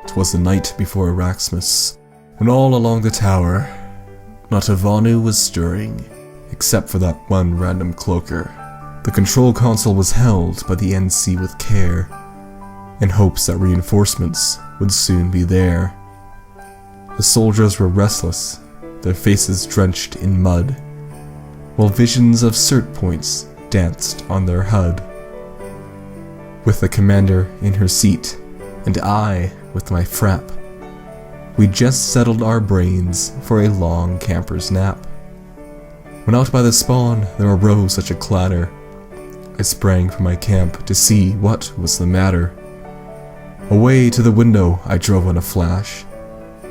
'Twas the night before Auraxmus, when all along the tower, not a Vanu was stirring, except for that one random cloaker. The control console was held by the NC with care, in hopes that reinforcements would soon be there. The soldiers were restless, their faces drenched in mud, while visions of cert points danced on their HUD. With the commander in her seat, and I with my frap, we just settled our brains for a long camper's nap. When out by the spawn there arose such a clatter, I sprang from my camp to see what was the matter. Away to the window I drove on a flash.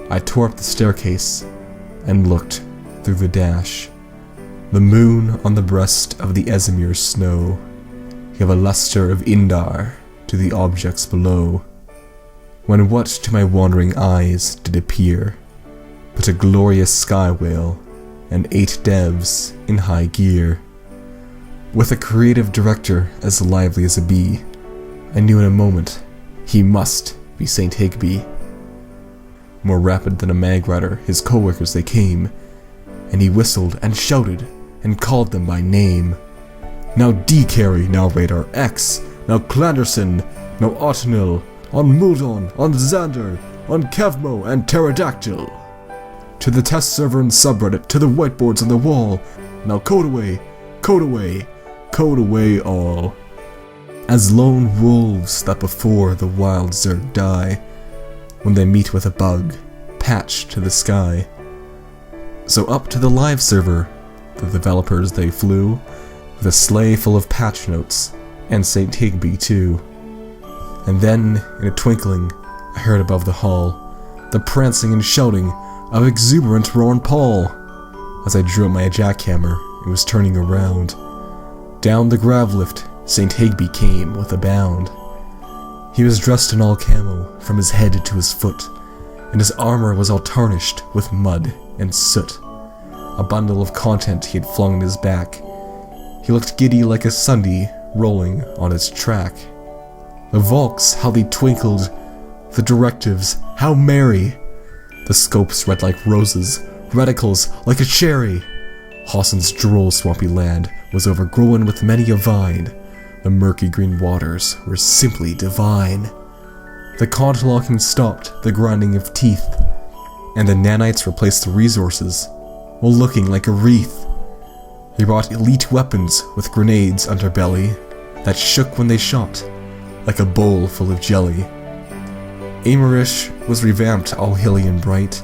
I tore up the staircase and looked through the dash. The moon on the breast of the Esamir snow gave a lustre of Indar to the objects below, when what to my wandering eyes did appear but a glorious sky whale and 8 devs in high gear. With a creative director as lively as a bee, I knew in a moment he must be St. Higby. More rapid than a mag rider, his co-workers they came, and he whistled and shouted and called them by name. Now D Carey, now Radar X, now Clanderson, now Otnil, on Muldon, on Xander, on Kevmo and Pterodactyl. To the test server and subreddit, to the whiteboards on the wall, now code away, code away, code away all. As lone wolves that before the wild zerg die, when they meet with a bug, patched to the sky. So up to the live server, the developers they flew, with a sleigh full of patch notes, and St. Higby too. And then, in a twinkling, I heard above the hall the prancing and shouting of exuberant Ron Paul. As I drew up my jackhammer, it was turning around. Down the grav lift, St. Higby came with a bound. He was dressed in all camo, from his head to his foot, and his armor was all tarnished with mud and soot. A bundle of content he had flung on his back. He looked giddy like a Sunday rolling on its track. The Volks, how they twinkled, the directives, how merry. The scopes red like roses, reticles like a cherry. Hawson's droll swampy land was overgrown with many a vine. The murky green waters were simply divine. The contlocking stopped the grinding of teeth, and the nanites replaced the resources, while looking like a wreath. They brought elite weapons with grenades underbelly that shook when they shot, like a bowl full of jelly. Amorish was revamped all hilly and bright,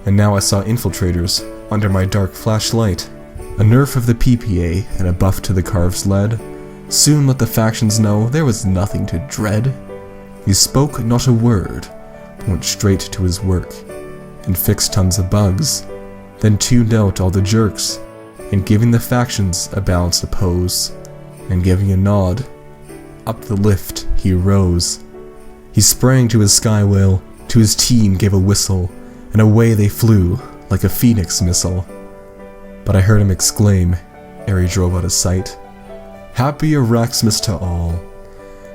and now I saw infiltrators under my dark flashlight. A nerf of the PPA and a buff to the carves led soon let the factions know there was nothing to dread. He spoke not a word, but went straight to his work, and fixed tons of bugs, then tuned out all the jerks, and giving the factions a balanced oppose, and giving a nod, up the lift he rose. He sprang to his sky whale, to his team gave a whistle, and away they flew like a phoenix missile. But I heard him exclaim, ere he drove out of sight, "Happy Auraxmus to all,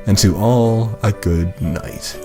and to all a good night."